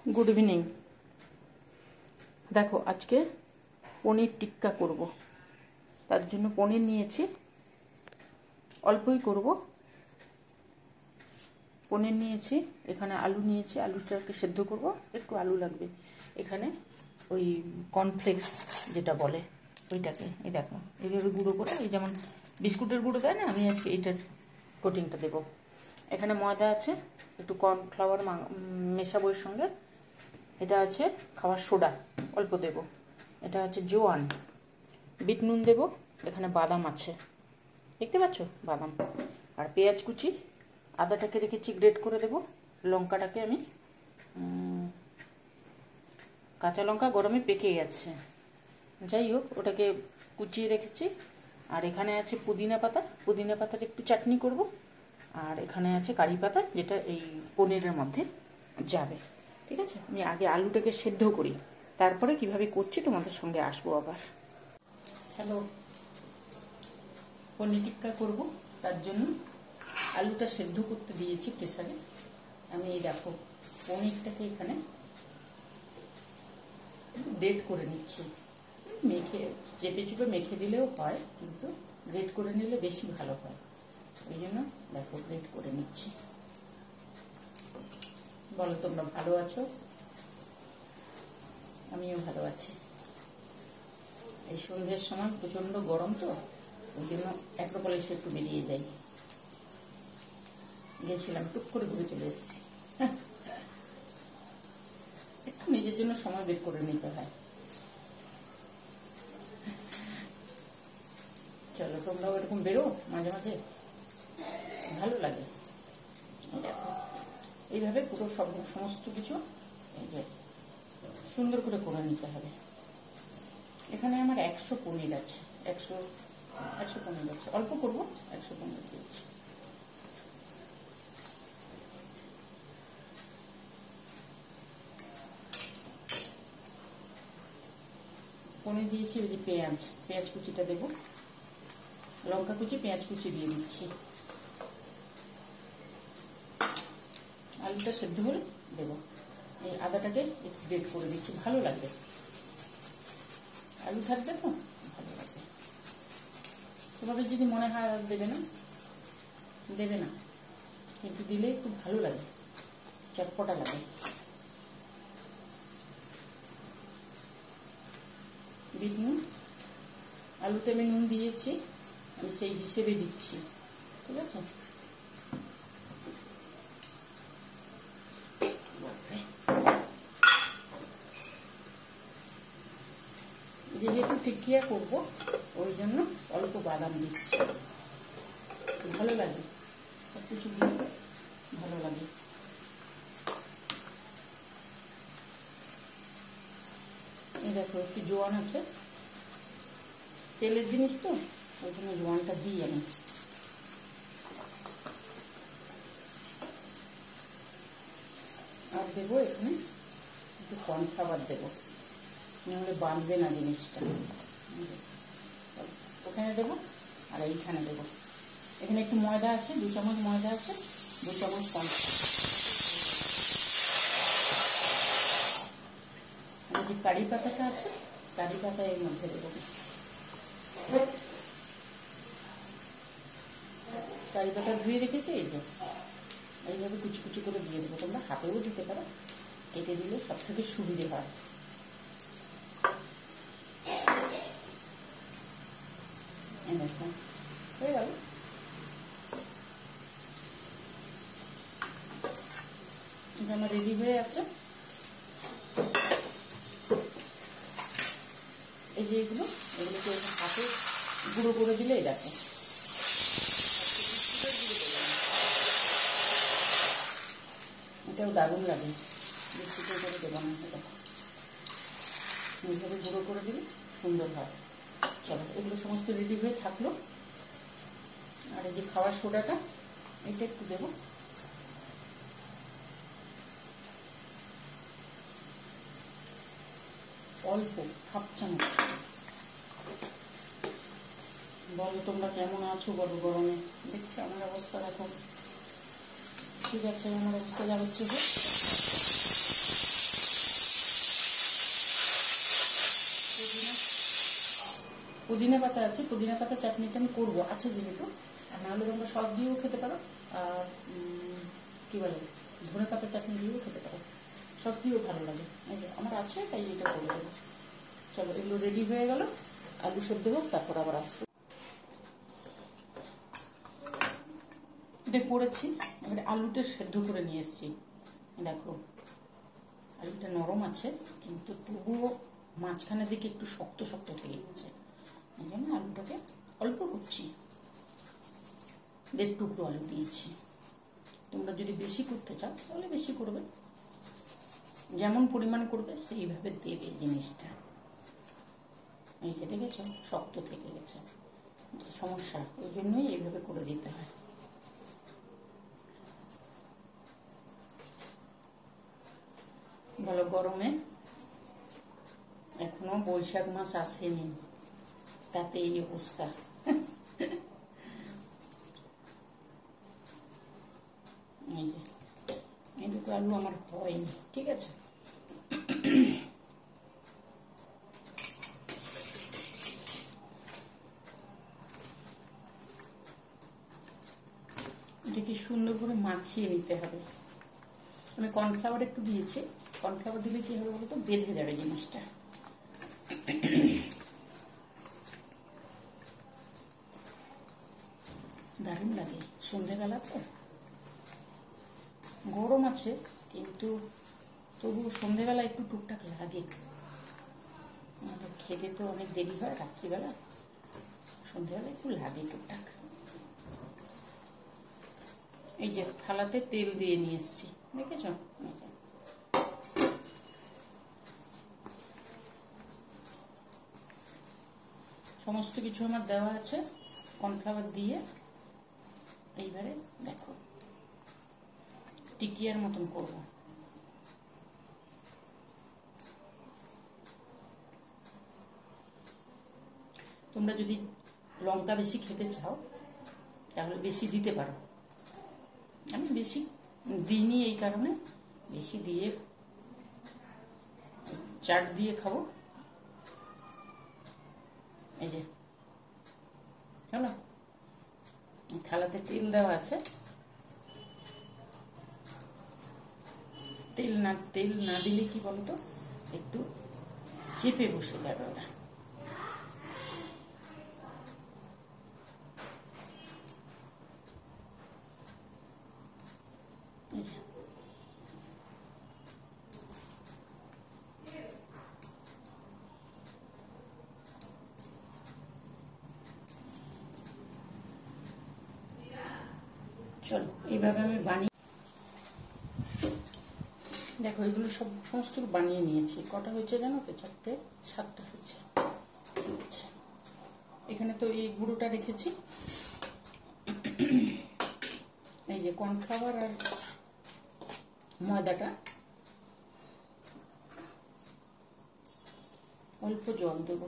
Good evening. দেখো আজকে পনির টিক্কা করব, তার জন্য পনির নিয়েছি, অল্পই করব। পনির নিয়েছি, এখানে আলু নিয়েছি, আলুটাকে সেদ্ধ করব, একটু আলু লাগবে। এখানে ওই কর্নফ্লেক্স যেটা বলে ওইটাকে এই দেখো এইভাবে গুঁড়ো করে, এই যেমন বিস্কুটের গুঁড়ো দেয় না, আমি আজকে এইটার কোটিংটা দেব। এখানে ময়দা আছে, একটু কর্নফ্লাওয়ার মেশাবো এর সঙ্গে। এটা আছে খাবার সোডা, অল্প দেব। এটা আছে জোয়ান, বিট নুন দেব। এখানে বাদাম আছে, দেখতে পাচ্ছ বাদাম। আর পেঁয়াজ কুচি, আদাটাকে রেখেছি গ্রেট করে দেব। লঙ্কাটাকে আমি কাঁচা লঙ্কা গরমে পেকে গেছে, যাই হোক ওটাকে কুচিয়ে রেখেছি। আর এখানে আছে পুদিনা পাতা, পুদিনা পাতার একটু চাটনি করব। আর এখানে আছে কারি পাতা, যেটা এই পনিরের মধ্যে যাবে। ঠিক আছে, আমি আগে আলুটাকে সেদ্ধ করি, তারপরে কিভাবে করছি তোমাদের সঙ্গে আসবো আবার। হ্যালো, পনির টিক্কা করব, তার জন্য আলুটা সেদ্ধ করতে দিয়েছি প্রেসারে। আমি এই দেখো পনিরটাকে এখানে গ্রেট করে নিচ্ছি। মেখে চেপে চুপে মেখে দিলেও হয়, কিন্তু গ্রেট করে নিলে বেশি ভালো হয়। এই জন্য দেখো গ্রেট করে নিচ্ছি। বলো তোমরা ভালো আছো? আমিও ভালো আছি। এই সন্ধ্যের সময় প্রচণ্ড গরম, তো ওই জন্য অ্যাক্রোপলিসে একটু বেরিয়ে যাই। গেছিলাম, টুক করে ঘুরে চলে এসেছি। একটু নিজের জন্য সময় বের করে নিতে হয়। চলো তোমরাও এরকম বেরো মাঝে মাঝে, ভালো লাগে। এইভাবে পুরো সমস্ত কিছু এই যে সুন্দর করে করে নিতে হবে। এখানে আমার 100 পনির আছে, 100 পনির আছে, অল্প করবো, 100 পনির দিয়েছি। পনির দিয়েছি, ওই যে পেঁয়াজ কুচিটা দেবো, লঙ্কা কুচি পেঁয়াজ কুচি দিয়ে দিচ্ছি। আলুটা সেদ্ধ হলে দেবো। এই আদাটাকে একটু গ্রেট করে দিচ্ছি, ভালো লাগবে। আলু থাকবে তো ভালো লাগবে। তোমাদের যদি মনে হয় আর দেবে না, কিন্তু দিলে খুব ভালো লাগে, চটপটা লাগে। বিট নুন, আলুতে আমি নুন দিয়েছি, আমি সেই হিসেবে দিচ্ছি। ঠিক আছে, যেহেতু টিকিয়া করবো ওই জন্য অল্প বাদাম দিচ্ছি, ভালো লাগে, সব কিছু দিয়ে ভালো লাগে। এই দেখো একটু জোয়ান আছে, তেলের জিনিস তো ওই জন্য জোয়ানটা দিই আমি। আর দেবো এখানে একটু কর্নফ্লাওয়ার দেবো, নাহলে বাঁধবে না জিনিসটা। ওখানে দেবো আর এইখানে দেবো। এখানে একটু ময়দা আছে, 2 চামচ ময়দা আছে, 2 চামচ কর্নফ্লাওয়ার। যে কারি পাতাটা আছে, কারি পাতা এর মধ্যে দেবো। কারি পাতা ধুয়ে রেখেছি, এই যে এইভাবে কুচি কুচি করে দিয়ে দেবো। তোমরা হাতেও দিতে পারো, কেটে দিলে সব থেকে সুবিধে হয়। দেখো হয়ে গেল। এটা আমার রেডি হয়ে আছে। এই যে এগুলোকে হাতে গুঁড়ো করে দিলে, এই দেখো এটাও দারুণ লাগে। বিস্কুটের করে দেবো না, দেখো এইভাবে গুঁড়ো করে দিলে সুন্দর হয়। চলো এগুলো সমস্ত রেডি হয়ে থাকলো। আর এই যে খাওয়ার সোডাটা, এটা একটু দেবো, অল্প হাফ চামচ। বলো তোমরা কেমন আছো, বলো গরমে। দেখছো আমার অবস্থা এখন ঠিক আছে, আমার অবস্থা যাচ্ছে যে পুদিনা পাতা আছে, পুদিনা পাতা চাটনিটা আমি করবো, আছে যেহেতু। আর নাহলে তোমরা সস দিয়েও খেতে পারো, আর কী বলে ধনে পাতা চাটনি দিয়েও খেতে পারো, সস দিয়েও ভালো লাগে। এই যে আমার আছে, তাই এটা করে দেবো। চলো, এগুলো রেডি হয়ে গেল, আলু সেদ্ধ হোক, তারপর আবার আসবো। এটা করেছি, এবারে আলুটা সেদ্ধ করে নিয়ে এসেছি। দেখো আলুটা নরম আছে, কিন্তু তবুও মাঝখানের দিকে একটু শক্ত শক্ত থেকে গেছে। এই জন্য আলুটাকে অল্প করছি, 1.5 টুকরো আলু দিয়েছি। তোমরা যদি বেশি করতে চাও তাহলে বেশি করবে, যেমন পরিমাণ করবে সেইভাবে দেবে জিনিসটা। এই যে দেখেছো শক্ত থেকে গেছে, সমস্যা, ওই জন্যই এইভাবে করে দিতে হয়। বলো গরমে এখনো বৈশাখ মাস আসেনি, তাতে এই অবস্থা। এই যে এই দুটো আলু আমার হয়নি, ঠিক আছে। এটাকে সুন্দর করে মাখিয়ে নিতে হবে। আমি কর্নফ্লাওয়ার একটু দিয়েছি, কর্নফ্লাওয়ার দিলে কি হবে বলতো, বেঁধে যাবে জিনিসটা। দারুণ লাগে সন্ধ্যেবেলা, তো গরম আছে কিন্তু তবু সন্ধ্যেবেলা একটু টুকটাক লাগে। আমাদের খেতে তো অনেক দেরি হয় রাত্রিবেলা, সন্ধ্যেবেলা একটু লাগে টুকটাক। এই যে থালাতে তেল দিয়ে নিয়ে এসছি, দেখেছ। সমস্ত কিছু আমার দেওয়া আছে, কর্নফ্লাওয়ার দিয়ে এইবারে দেখো টিকিয়ার মতন করব। তোমরা যদি লঙ্কা বেশি খেতে চাও তাহলে বেশি দিতে পারো, আমি বেশি দিইনি এই কারণে, বেশি দিয়ে চাট দিয়ে খাবো। এই যে চলো, থালাতে তেল দেওয়া আছে, তেল না দিলে কি বলতো একটু চেপে বসে যাবে ওরা। চলো এইভাবে আমি বানিয়ে দেখো, এগুলো সমস্ত বানিয়ে নিয়েছি। কটা হয়েছে জানো তো, 4টে 7টা হয়েছে। এখানে তো এই গুঁড়োটা রেখেছি, এই যে কর্নফ্লাওয়ার আর ময়দাটা, অল্প জল দেবো।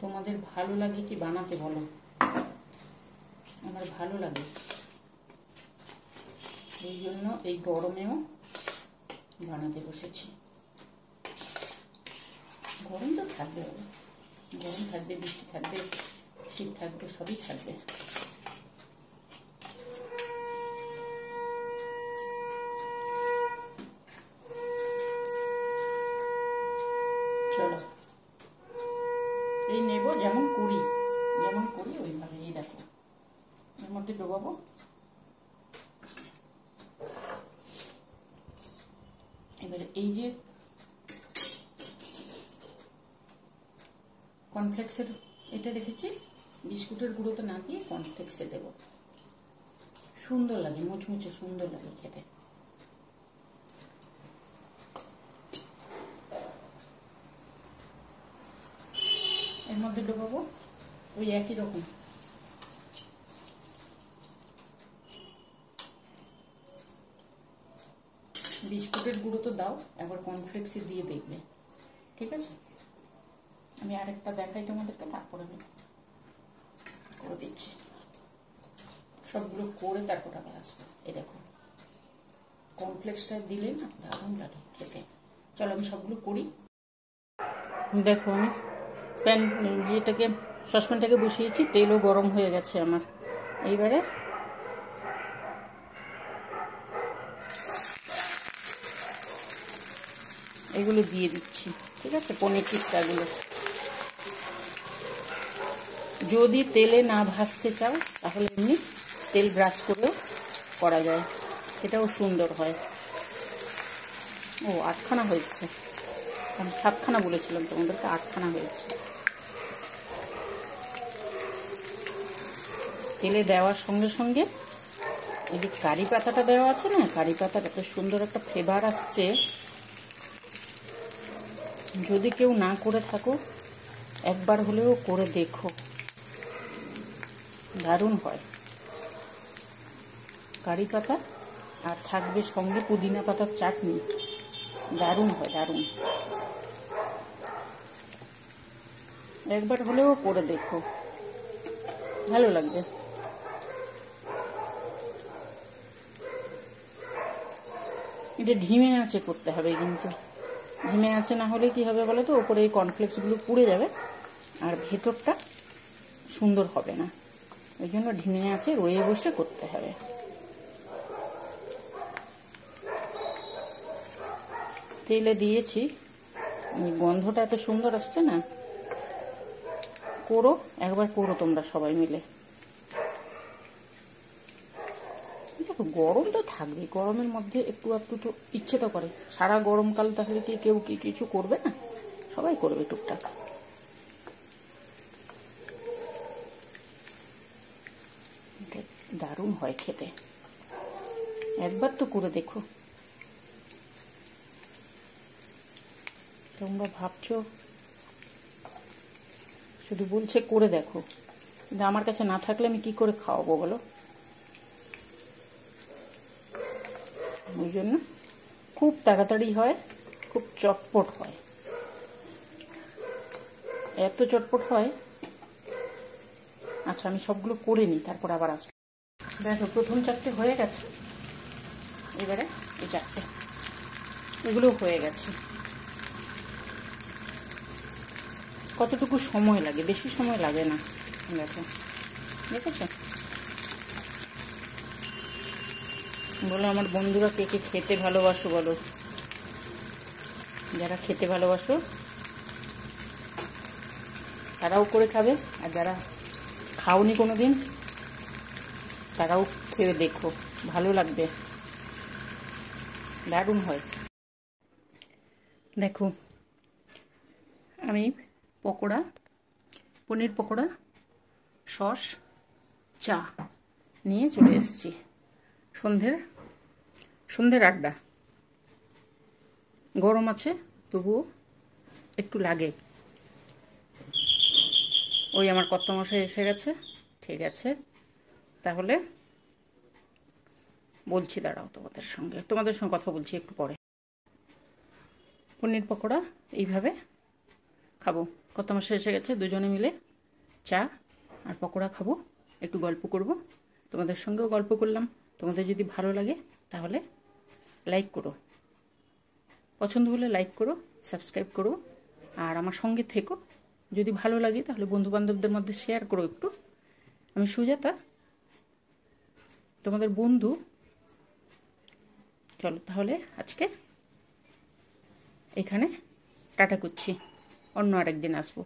তোমাদের ভালো লাগে কি বানাতে বলো, আমার ভালো লাগে, এই জন্য এই গরমেও বানাতে বসেছি। গরম তো থাকবে, গরম থাকবে, বৃষ্টি থাকবে, শীত থাকবে, সবই থাকবে। চলো এই নেব, যেমন করি ওইভাবে। এই দেখো এর মধ্যে ডোবাবো, এবারে এই যে কর্নফ্লেক্সের এটা রেখেছি, বিস্কুটের গুঁড়োতে না দিয়ে কর্নফ্লেক্সে দেবো, সুন্দর লাগে, মুচমুচে সুন্দর লাগে খেতে। এর মধ্যে ডোবাবো ওই একই রকম, বিস্কুটের গুঁড়ো তো দাও, একবার কর্নফ্লেক্সে দিয়ে দেখবে, ঠিক আছে। আমি আরেকটা দেখাই তোমাদেরকে, তারপরে আমি করে দিচ্ছি। সবগুলো করে তারপর আবার আসবো। এই দেখো কর্নফ্লেক্সটা দিলে না দারুণ লাগে খেতে। চলো আমি সবগুলো করি। দেখো আমি ইয়েটাকে সসপ্যানটাকে বসিয়েছি, তেলও গরম হয়ে গেছে আমার। এইবারে এগুলো দিয়ে দিচ্ছি, ঠিক আছে, পনির টিক্কাগুলো। যদি তেলে না ভাজতে চাও তাহলে এমনি তেল ব্রাশ করেও করা যায়, এটাও সুন্দর হয়। ও 8খানা হয়েছে, আমি 7খানা বলেছিলাম তোমাদেরকে, 8খানা হয়েছে। তেলে দেওয়ার সঙ্গে সঙ্গে এই যে কারি পাতাটা দেওয়া আছে না, কারি পাতার এত সুন্দর একটা ফ্লেভার আসছে। যদি কেউ না করে থাকো একবার হলেও করে দেখো, দারুণ হয়। কারি পাতা আর থাকবে সঙ্গে পুদিনা পাতার চাটনি, দারুণ হয়, দারুণ। একবার হলেও করে দেখো, ভালো লাগবে। এটা ধিমে আঁচে করতে হবে, কিন্তু ধিমে আঁচে না হলে কি হবে বলো তো, ওপরে এই কর্নফ্লেক্সগুলো পুড়ে যাবে আর ভেতরটা সুন্দর হবে না। ওই জন্য ধিমে আঁচে রয়ে বসে করতে হবে। তেলে দিয়েছি, গন্ধটা এত সুন্দর আসছে না। করো, একবার করো তোমরা সবাই মিলে। দেখো গরম তো থাকবে, গরমের মধ্যে একটু একটু তো ইচ্ছে তো করে। সারা গরমকাল তাহলে কি কেউ কি কিছু করবে না? সবাই করবে টুকটাক। দারুণ হয় খেতে, একবার তো করে দেখো। তোমরা ভাবছো শুধু বলছে করে দেখো, কিন্তু আমার কাছে না থাকলে আমি কি করে খাওয়াবো বলো? ওই জন্য খুব তাড়াতাড়ি হয়, খুব চটপট হয়, এত চটপট হয়। আচ্ছা আমি সবগুলো করে নিই, তারপর আবার আসবো। দেখো প্রথম 4টে হয়ে গেছে, এবারে এই 4টে, এগুলো হয়ে গেছে। কতটুকু সময় লাগে, বেশি সময় লাগে না। দেখো দেখেছো, বলো আমার বন্ধুরা কে কে খেতে ভালোবাসো বলো। যারা খেতে ভালোবাসো তারাও করে খাবে, আর যারা খাওনি কোনো দিন তারাও খেয়ে দেখো, ভালো লাগবে, দারুণ হয়। দেখো আমি পকোড়া, পনির পকোড়া, সস, চা নিয়ে চলে এসেছি। সন্ধ্যের আড্ডা, গরম আছে তবুও একটু লাগে। ওই আমার কর্তামশাই এসে গেছে, ঠিক আছে তাহলে বলছি, দাঁড়াও তোমাদের সঙ্গে কথা বলছি একটু পরে। পনির পকোড়া এইভাবে খাবো, কর্তামশাই এসে গেছে, দুজনে মিলে চা আর পকোড়া খাবো, একটু গল্প করব, তোমাদের সঙ্গেও গল্প করলাম। তোমাদের যদি ভালো লাগে তাহলে লাইক করো, পছন্দ হলে লাইক করো, সাবস্ক্রাইব করো, আর আমার সঙ্গে থেকো। যদি ভালো লাগে তাহলে বন্ধুবান্ধবদের মধ্যে শেয়ার করো একটু। আমি সুজাতা, তোমাদের বন্ধু। চলো তাহলে আজকে এখানে টাটা করছি, অন্য আরেকদিন আসবো।